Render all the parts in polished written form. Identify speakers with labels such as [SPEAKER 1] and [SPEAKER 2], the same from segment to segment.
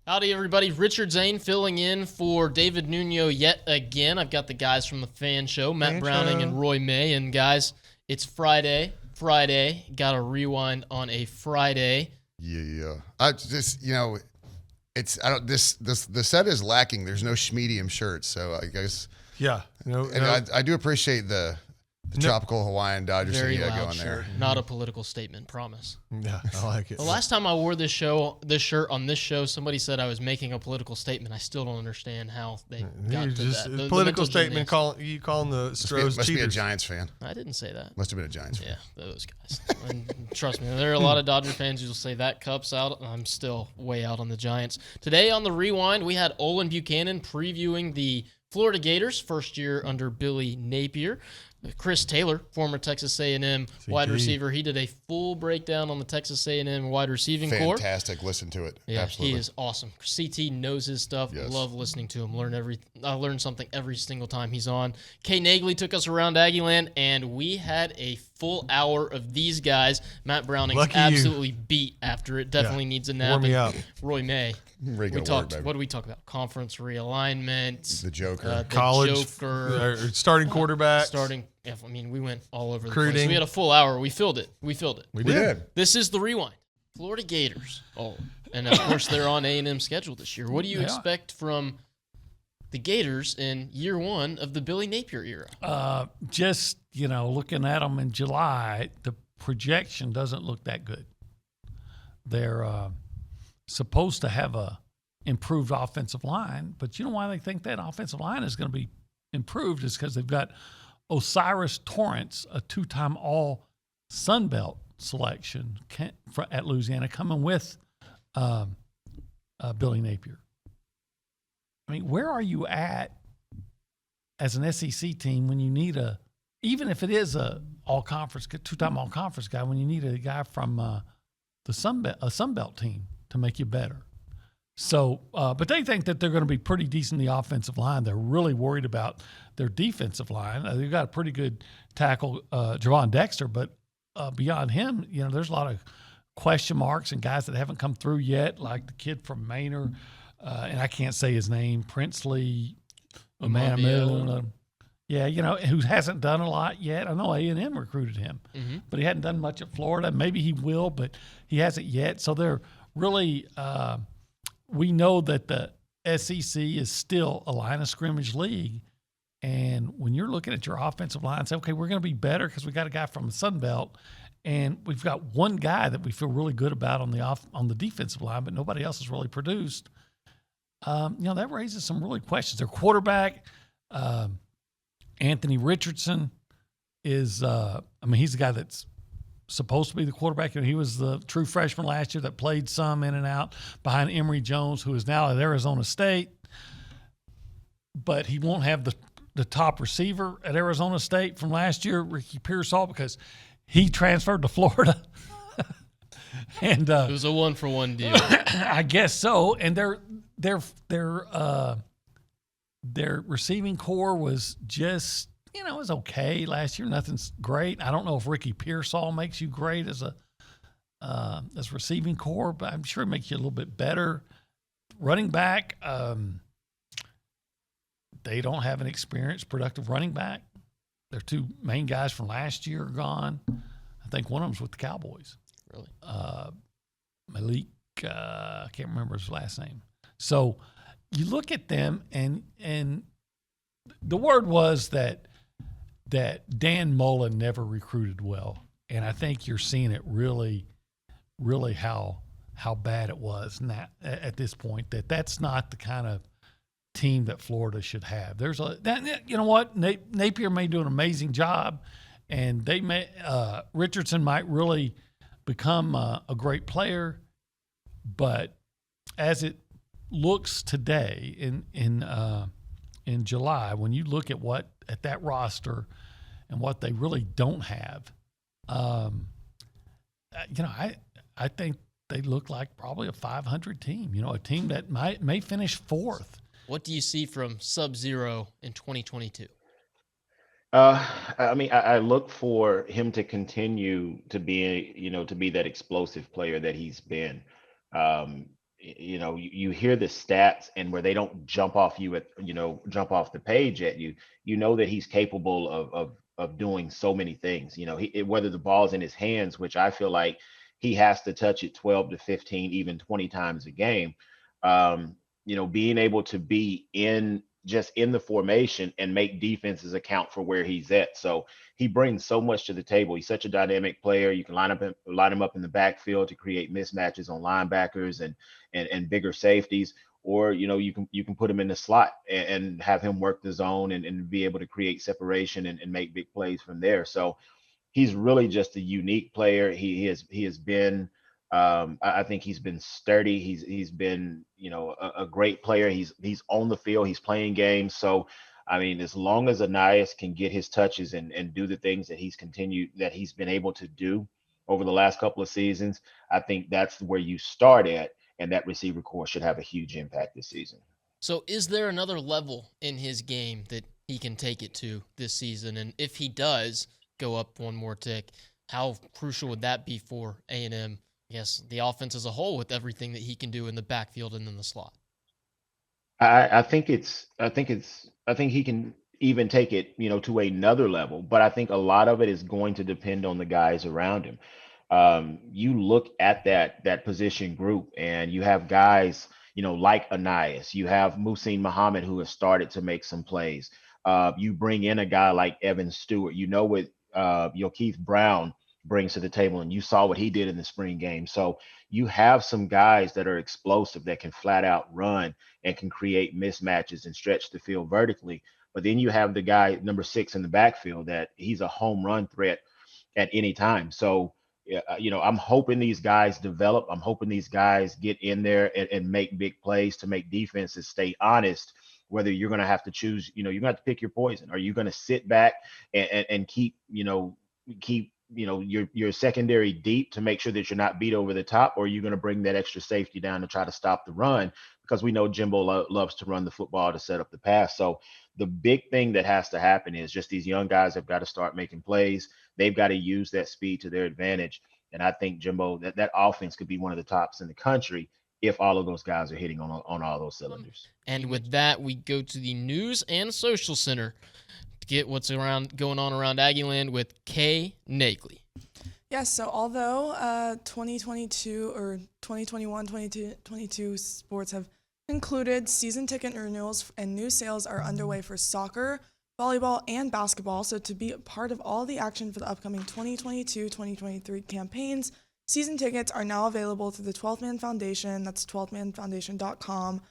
[SPEAKER 1] Howdy, everybody. Richard Zane filling in for David Nuno yet again. I've got the guys from the Fan Show, Matt Browning and Roy May. And guys, it's Friday. Got to rewind on a Friday.
[SPEAKER 2] Yeah. I just, it's the set is lacking. There's no medium shirts, so I guess.
[SPEAKER 3] Yeah.
[SPEAKER 2] I do appreciate the tropical Hawaiian Dodger
[SPEAKER 1] Very
[SPEAKER 2] thing
[SPEAKER 1] loud
[SPEAKER 2] going
[SPEAKER 1] shirt.
[SPEAKER 2] there.
[SPEAKER 1] Not a political statement, promise.
[SPEAKER 3] Yeah, I like it.
[SPEAKER 1] The last time I wore this shirt on this show, somebody said I was making a political statement. I still don't understand how they got to that. The
[SPEAKER 3] political
[SPEAKER 1] mental
[SPEAKER 3] statement.
[SPEAKER 1] gymnastics.
[SPEAKER 3] Calling the Stros
[SPEAKER 2] Must be a
[SPEAKER 3] cheaters.
[SPEAKER 2] Giants fan.
[SPEAKER 1] I didn't say that.
[SPEAKER 2] Must have been a Giants fan.
[SPEAKER 1] Yeah, those guys. And trust me, there are a lot of Dodger fans who will say that cup's out. I'm still way out on the Giants. Today on the Rewind, we had Olin Buchanan previewing the Florida Gators, first year under Billy Napier. Chris Taylor, former Texas A&M wide receiver, he did a full breakdown on the Texas A&M wide receiving core.
[SPEAKER 2] Fantastic. Listen to it.
[SPEAKER 1] Yeah,
[SPEAKER 2] Absolutely.
[SPEAKER 1] he is awesome. CT knows his stuff.
[SPEAKER 2] Yes.
[SPEAKER 1] Love listening to him. I learn something every single time he's on. Kay Nagley took us around Aggieland, and we had a full hour of these guys. Matt Browning's absolutely beat after it. Definitely needs a nap.
[SPEAKER 3] Warm me up.
[SPEAKER 1] Roy May. What
[SPEAKER 2] What
[SPEAKER 1] do we talk about? Conference realignment.
[SPEAKER 2] The Joker.
[SPEAKER 3] College. Starting quarterback.
[SPEAKER 1] We went all over the
[SPEAKER 3] Recruiting.
[SPEAKER 1] place. We had a full hour. We filled it.
[SPEAKER 3] We did.
[SPEAKER 1] This is the Rewind. Florida Gators. And of course they're on A&M schedule this year. What do you expect from the Gators in year one of the Billy Napier era?
[SPEAKER 4] Just, looking at them in July, the projection doesn't look that good. They're supposed to have a improved offensive line, but you know why they think that offensive line is going to be improved is because they've got Osiris Torrance, a two-time all Sun Belt selection at Louisiana, coming with Billy Napier. Where are you at as an SEC team when you need even if it is a all-conference, two-time all-conference guy, when you need a guy from a Sun Belt team to make you better? So, but they think that they're going to be pretty decent in the offensive line. They're really worried about their defensive line. They've got a pretty good tackle, Javon Dexter, but beyond him, there's a lot of question marks and guys that haven't come through yet, like the kid from Manor, and I can't say his name, Princely, who hasn't done a lot yet. I know A&M recruited him, but he hadn't done much at Florida. Maybe he will, but he hasn't yet. So they're really we know that the SEC is still a line of scrimmage league. And when you're looking at your offensive line, say, okay, we're going to be better because we got a guy from the Sun Belt, and we've got one guy that we feel really good about on the defensive line, but nobody else has really produced. That raises some really questions. Their quarterback, Anthony Richardson, is he's the guy that's supposed to be the quarterback. He was the true freshman last year that played some in and out behind Emory Jones, who is now at Arizona State. But he won't have the top receiver at Arizona State from last year, Ricky Pearsall, because he transferred to Florida. And
[SPEAKER 1] it was a 1-for-1 deal.
[SPEAKER 4] I guess so. And their receiving core was just, it was okay last year. Nothing's great. I don't know if Ricky Pearsall makes you great as receiving core, but I'm sure it makes you a little bit better. Running back, they don't have an experienced, productive running back. Their two main guys from last year are gone. I think one of them's with the Cowboys.
[SPEAKER 1] Really?
[SPEAKER 4] Malik, I can't remember his last name. So you look at them, and the word was that Dan Mullen never recruited well, and I think you're seeing it really, really how bad it was at this point. That's not the kind of team that Florida should have. Napier may do an amazing job, and Richardson might really become a great player, but as it looks today in July, when you look at that roster and what they really don't have, I think they look like probably a 500 team. A team that may finish fourth.
[SPEAKER 1] What do you see from Sub-Zero in 2022?
[SPEAKER 5] I look for him to continue to be, to be that explosive player that he's been. you hear the stats and where they don't jump off you at, jump off the page at you, that he's capable of doing so many things. Whether the ball's in his hands, which I feel like he has to touch it 12 to 15, even 20 times a game. Being able to be in the formation and make defenses account for where he's at. So he brings so much to the table. He's such a dynamic player. You can line him up in the backfield to create mismatches on linebackers and bigger safeties, or you can put him in the slot and have him work the zone and be able to create separation and make big plays from there. So he's really just a unique player. He has been I think he's been sturdy. He's been a great player. He's on the field. He's playing games. So I mean, as long as Anais can get his touches and do the things that he's been able to do over the last couple of seasons, I think that's where you start at, and that receiver core should have a huge impact this season.
[SPEAKER 1] So is there another level in his game that he can take it to this season? And if he does go up one more tick, how crucial would that be for A&M? Yes, the offense as a whole, with everything that he can do in the backfield and in the slot.
[SPEAKER 5] I think he can even take it, to another level, but I think a lot of it is going to depend on the guys around him. You look at that position group, and you have guys, like Anais. You have Muhsin Muhammad, who has started to make some plays. You bring in a guy like Evan Stewart. What Keith Brown brings to the table, and you saw what he did in the spring game. So you have some guys that are explosive, that can flat out run and can create mismatches and stretch the field vertically. But then you have the guy number 6 in the backfield, that he's a home run threat at any time. So I'm hoping these guys develop. I'm hoping these guys get in there and make big plays to make defenses stay honest. Whether you're going to have to choose, you're going to have to pick your poison. Are you going to sit back and keep your secondary deep to make sure that you're not beat over the top, or are you going to bring that extra safety down to try to stop the run? Because we know Jimbo loves to run the football to set up the pass. So the big thing that has to happen is just these young guys have got to start making plays. They've got to use that speed to their advantage. And I think Jimbo, that offense could be one of the tops in the country if all of those guys are hitting on all those cylinders.
[SPEAKER 1] And with that, we go to the News and Social Center to get what's going on around Aggieland with Kay Nagley.
[SPEAKER 6] Yes, so although 2022 or 2021, 2022 sports have concluded, season ticket renewals and new sales are underway for soccer, volleyball, and basketball. So to be a part of all the action for the upcoming 2022-2023 campaigns, season tickets are now available through the 12th Man Foundation. That's 12manfoundation.com.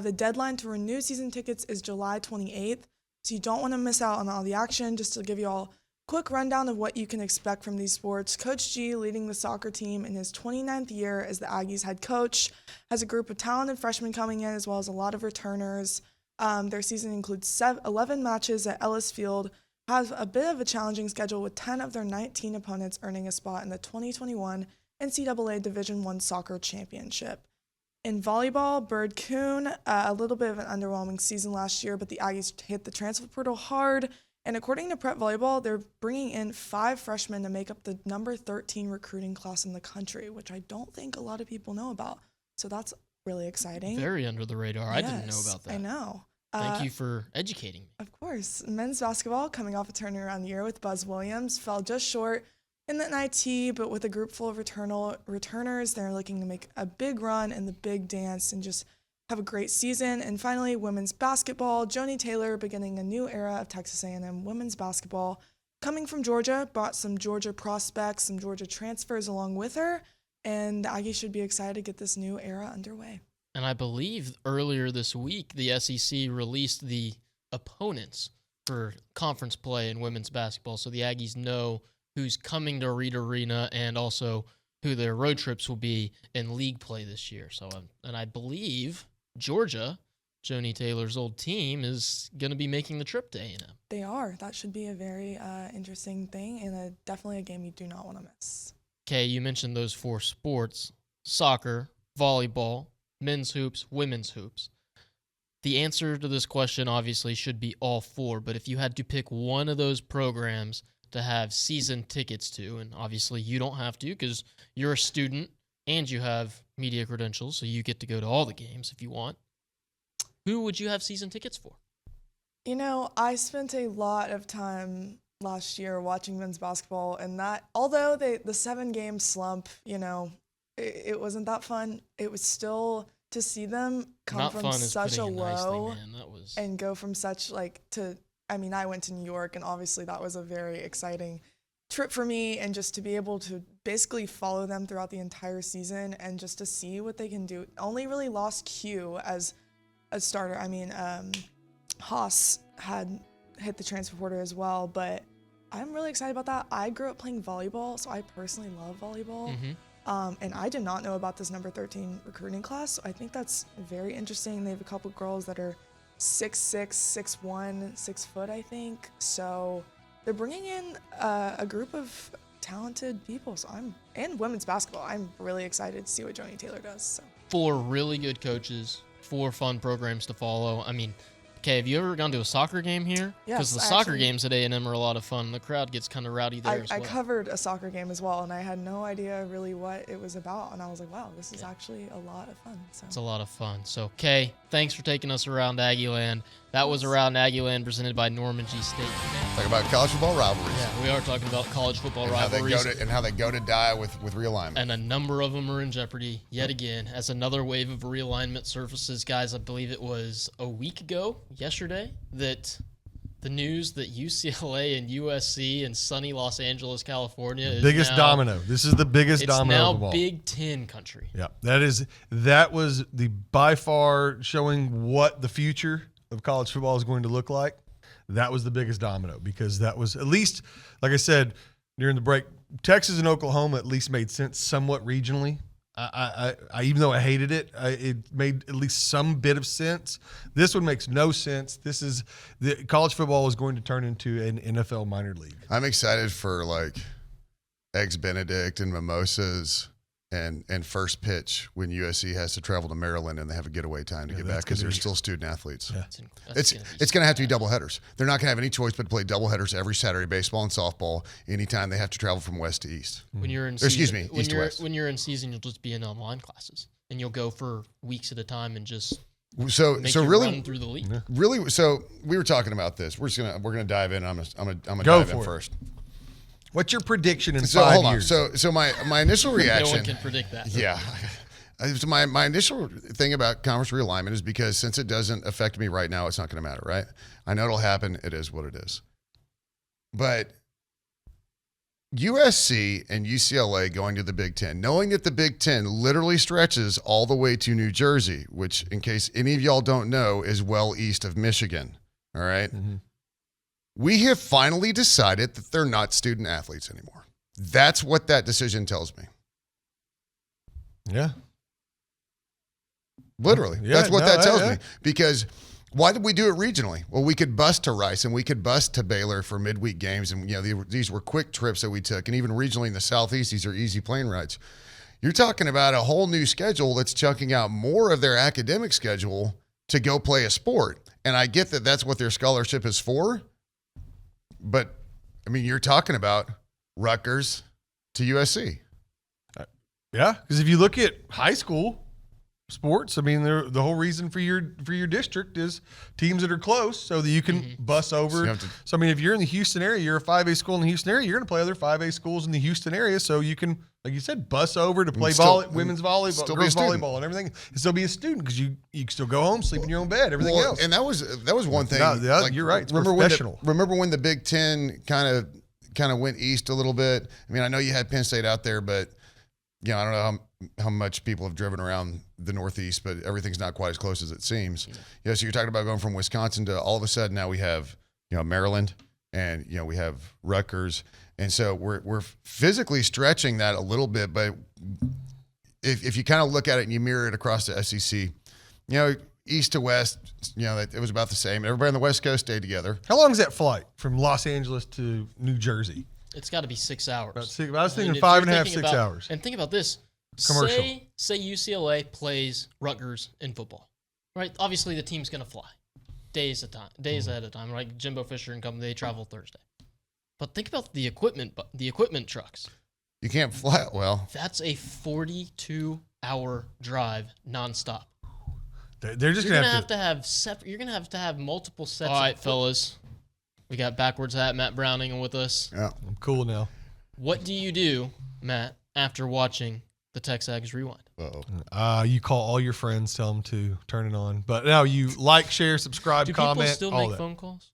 [SPEAKER 6] The deadline to renew season tickets is July 28th. So you don't want to miss out on all the action. Just to give you all a quick rundown of what you can expect from these sports. Coach G, leading the soccer team in his 29th year as the Aggies head coach, has a group of talented freshmen coming in, as well as a lot of returners. Their season includes 11 matches at Ellis Field, has a bit of a challenging schedule with 10 of their 19 opponents earning a spot in the 2021 NCAA Division I Soccer Championship. In volleyball, Bird Coon, a little bit of an underwhelming season last year, but the Aggies hit the transfer portal hard. And according to Prep Volleyball, they're bringing in 5 freshmen to make up the number 13 recruiting class in the country, which I don't think a lot of people know about. So that's really exciting.
[SPEAKER 1] Very under the radar. I didn't know about that.
[SPEAKER 6] I know.
[SPEAKER 1] Thank you for educating me.
[SPEAKER 6] Of course. Men's basketball, coming off a turnaround year with Buzz Williams, fell just short in the NIT, but with a group full of returners, they're looking to make a big run in the big dance and just have a great season. And finally, women's basketball, Joni Taylor beginning a new era of Texas A&M women's basketball. Coming from Georgia, brought some Georgia prospects, some Georgia transfers along with her, and the Aggies should be excited to get this new era underway.
[SPEAKER 1] And I believe earlier this week, the SEC released the opponents for conference play in women's basketball, so the Aggies know who's coming to Reed Arena and also who their road trips will be in league play this year. So, and I believe Georgia, Joni Taylor's old team, is going to be making the trip to A&M.
[SPEAKER 6] They are. That should be a very interesting thing and definitely a game you do not want to miss.
[SPEAKER 1] Okay, you mentioned those 4 sports: soccer, volleyball, men's hoops, women's hoops. The answer to this question obviously should be all 4, but if you had to pick one of those programs to have season tickets to, and obviously you don't have to because you're a student and you have media credentials, so you get to go to all the games if you want, who would you have season tickets for?
[SPEAKER 6] You know, I spent a lot of time last year watching men's basketball, and that, although the 7-game slump, you know, it wasn't that fun, it was still, to see them come
[SPEAKER 1] Not
[SPEAKER 6] from
[SPEAKER 1] fun is
[SPEAKER 6] such a
[SPEAKER 1] putting it nicely,
[SPEAKER 6] low
[SPEAKER 1] man. That was
[SPEAKER 6] and go from such I mean, I went to New York, and obviously that was a very exciting trip for me, and just to be able to basically follow them throughout the entire season and just to see what they can do. Only really lost Q as a starter. I mean, Haas had hit the transfer portal as well, but I'm really excited about that. I grew up playing volleyball, so I personally love volleyball. And I did not know about this number 13 recruiting class, so I think that's very interesting. They have a couple girls that are 6'6", 6'1", 6 foot, I think. So they're bringing in a group of talented people. So and women's basketball. I'm really excited to see what Joni Taylor does. So
[SPEAKER 1] 4 really good coaches, 4 fun programs to follow. I mean, okay, have you ever gone to a soccer game here? Because
[SPEAKER 6] Yes,
[SPEAKER 1] the
[SPEAKER 6] I
[SPEAKER 1] soccer
[SPEAKER 6] actually-
[SPEAKER 1] games at A&M are a lot of fun. The crowd gets kind of rowdy there as
[SPEAKER 6] I
[SPEAKER 1] well.
[SPEAKER 6] covered a soccer game as well, and I had no idea really what it was about. And I was like, wow, this is actually a lot of fun. So
[SPEAKER 1] It's a lot of fun. So, Kay, thanks for taking us around Aggieland. That was Around Aggieland presented by Norman G. State.
[SPEAKER 2] Talk about college football rivalries.
[SPEAKER 1] Yeah, we are talking about college football
[SPEAKER 2] And how
[SPEAKER 1] rivalries.
[SPEAKER 2] they go to die with realignment.
[SPEAKER 1] And a number of them are in jeopardy yet again as another wave of realignment surfaces. Guys, I believe it was a week ago, yesterday, that the news that UCLA and USC and sunny Los Angeles, California is
[SPEAKER 3] Biggest
[SPEAKER 1] now,
[SPEAKER 3] domino. This is the biggest
[SPEAKER 1] It's
[SPEAKER 3] domino
[SPEAKER 1] now
[SPEAKER 3] of them all.
[SPEAKER 1] Big Ten country.
[SPEAKER 3] Yeah, that was the by far showing what the future of college football is going to look like. That was the biggest domino because that was, at least, like I said during the break, Texas and Oklahoma at least made sense somewhat regionally. I even though I hated it, it made at least some bit of sense. This one makes no sense. This is college football is going to turn into an NFL minor league.
[SPEAKER 2] I'm excited for like Eggs Benedict and mimosas and first pitch when USC has to travel to Maryland and they have a getaway time to get back because they're still student athletes.
[SPEAKER 3] Yeah.
[SPEAKER 2] It's going to have to be double headers. They're not going to have any choice but to play double headers every Saturday, baseball and softball, anytime they have to travel from west to east.
[SPEAKER 1] When you're in
[SPEAKER 2] Excuse
[SPEAKER 1] season,
[SPEAKER 2] me,
[SPEAKER 1] when
[SPEAKER 2] east to
[SPEAKER 1] you're
[SPEAKER 2] west.
[SPEAKER 1] when you're in season, you'll just be in online classes and you'll go for weeks at a time and just
[SPEAKER 2] So
[SPEAKER 1] make
[SPEAKER 2] so
[SPEAKER 1] you
[SPEAKER 2] really
[SPEAKER 1] run through the league.
[SPEAKER 2] really so we were talking about this. We're gonna dive in. I'm gonna
[SPEAKER 3] Go
[SPEAKER 2] dive
[SPEAKER 3] for
[SPEAKER 2] in
[SPEAKER 3] it.
[SPEAKER 2] first.
[SPEAKER 3] What's your prediction in
[SPEAKER 2] So
[SPEAKER 3] 5
[SPEAKER 2] hold on.
[SPEAKER 3] years?
[SPEAKER 2] So my initial
[SPEAKER 1] No
[SPEAKER 2] reaction.
[SPEAKER 1] one can predict that.
[SPEAKER 2] Yeah. So my initial thing about conference realignment is because since it doesn't affect me right now, it's not going to matter, right? I know it'll happen. It is what it is. But USC and UCLA going to the Big Ten, knowing that the Big Ten literally stretches all the way to New Jersey, which, in case any of y'all don't know, is well east of Michigan, all right? We have finally decided that they're not student athletes anymore. That's what that decision tells me.
[SPEAKER 3] Yeah.
[SPEAKER 2] Literally.
[SPEAKER 3] Yeah,
[SPEAKER 2] That's what
[SPEAKER 3] no,
[SPEAKER 2] that tells
[SPEAKER 3] yeah.
[SPEAKER 2] me. Because why did we do it regionally? Well, we could bus to Rice and we could bus to Baylor for midweek games. And, these were quick trips that we took. And even regionally in the Southeast, these are easy plane rides. You're talking about a whole new schedule that's chunking out more of their academic schedule to go play a sport. And I get that that's what their scholarship is for. But, I mean, you're talking about Rutgers to USC.
[SPEAKER 3] Yeah, because if you look at high school sports, I mean, the whole reason for your district is teams that are close, so that you can bus over.
[SPEAKER 2] So you have to-
[SPEAKER 3] So I mean, if you're in the Houston area, you're a 5A school in the Houston area, you're going to play other 5A schools in the Houston area, so you can, like you said, bus over to play women's volleyball,
[SPEAKER 2] still be a
[SPEAKER 3] girls
[SPEAKER 2] student.
[SPEAKER 3] volleyball, and everything, and still be a student because you can still go home, sleep in your own bed, everything else.
[SPEAKER 2] And that was one thing.
[SPEAKER 3] No, you're right. It's professional.
[SPEAKER 2] Remember when the Big Ten kind of went east a little bit? I mean, I know you had Penn State out there, but I don't know how much people have driven around the Northeast, but everything's not quite as close as it seems. So you're talking about going from Wisconsin to all of a sudden now we have Maryland and we have Rutgers, and so we're physically stretching that a little bit. But if you kind of look at it and you mirror it across the SEC, east to west, it was about the same. Everybody on the West Coast stayed together.
[SPEAKER 3] How long is that flight from Los Angeles to New Jersey?
[SPEAKER 1] It's got to be 6 hours.
[SPEAKER 3] I was thinking
[SPEAKER 1] if
[SPEAKER 3] 5
[SPEAKER 1] you're
[SPEAKER 3] and a half,
[SPEAKER 1] thinking
[SPEAKER 3] 6
[SPEAKER 1] about-
[SPEAKER 3] hours.
[SPEAKER 1] And think about this.
[SPEAKER 3] Commercial.
[SPEAKER 1] Say UCLA plays Rutgers in football, right? Obviously, the team's going to fly days ahead of time, right? Jimbo Fisher and company, they travel Thursday. But think about the equipment trucks.
[SPEAKER 2] You can't fly. Well,
[SPEAKER 1] That's a 42-hour drive nonstop.
[SPEAKER 3] They're just
[SPEAKER 1] You're
[SPEAKER 3] going
[SPEAKER 1] gonna
[SPEAKER 3] to have to.
[SPEAKER 1] You're gonna have to have multiple sets. All right, fellas, we got backwards hat Matt Browning with us.
[SPEAKER 2] yeah.
[SPEAKER 3] I'm cool now.
[SPEAKER 1] What do you do, Matt, after watching the TexAgs Rewind?
[SPEAKER 2] Uh-oh.
[SPEAKER 3] You call all your friends, tell them to turn it on. But now you like, share, subscribe,
[SPEAKER 1] Do
[SPEAKER 3] comment.
[SPEAKER 1] people still
[SPEAKER 3] all
[SPEAKER 1] make
[SPEAKER 3] that.
[SPEAKER 1] phone calls?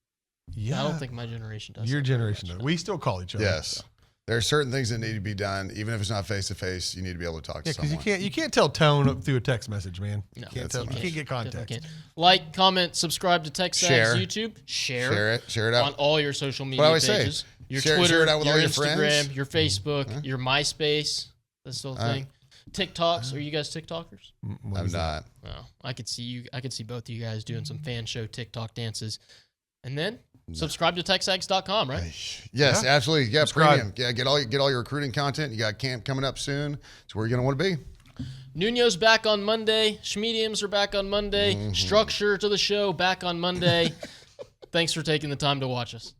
[SPEAKER 3] Yeah,
[SPEAKER 1] I don't think my generation does.
[SPEAKER 3] your
[SPEAKER 1] that.
[SPEAKER 3] generation does. We still call each other.
[SPEAKER 2] Yes. There are certain things that need to be done, even if it's not face to face. You need to be able to talk to
[SPEAKER 3] Yeah, because
[SPEAKER 2] someone.
[SPEAKER 3] you can't tell tone up through a text message, man.
[SPEAKER 1] No,
[SPEAKER 3] You can't get
[SPEAKER 1] Definitely
[SPEAKER 3] context.
[SPEAKER 1] can't. Like, comment, subscribe to TexAgs
[SPEAKER 2] Share.
[SPEAKER 1] YouTube. Share
[SPEAKER 2] Share it
[SPEAKER 1] on
[SPEAKER 2] out.
[SPEAKER 1] all your social
[SPEAKER 2] I
[SPEAKER 1] media
[SPEAKER 2] always say.
[SPEAKER 1] pages. Your
[SPEAKER 2] Share
[SPEAKER 1] Twitter,
[SPEAKER 2] it out with
[SPEAKER 1] your
[SPEAKER 2] all your
[SPEAKER 1] Instagram,
[SPEAKER 2] friends.
[SPEAKER 1] your Facebook, your MySpace. That's still a thing. TikToks. Are you guys TikTokers?
[SPEAKER 3] What
[SPEAKER 2] I'm
[SPEAKER 3] is that?
[SPEAKER 2] not.
[SPEAKER 1] No, I could see you. I could see both of you guys doing some fan show TikTok dances, and then subscribe to TexAgs.com, right?
[SPEAKER 2] Yes,
[SPEAKER 3] Yeah.
[SPEAKER 2] absolutely. Yeah,
[SPEAKER 3] Subscribe.
[SPEAKER 2] premium. Yeah, get all your recruiting content. You got camp coming up soon. It's where you're gonna want to be.
[SPEAKER 1] Nuno's back on Monday. Schmediums are back on Monday. Structure to the show back on Monday. Thanks for taking the time to watch us.